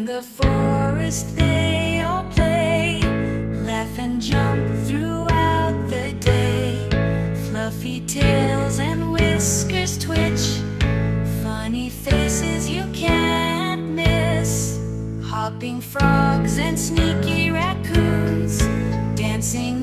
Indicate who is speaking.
Speaker 1: In the forest they all play, laugh and jump throughout the day. Fluffy tails and whiskers twitch, funny faces you can't miss. Hopping frogs and sneaky raccoons, dancing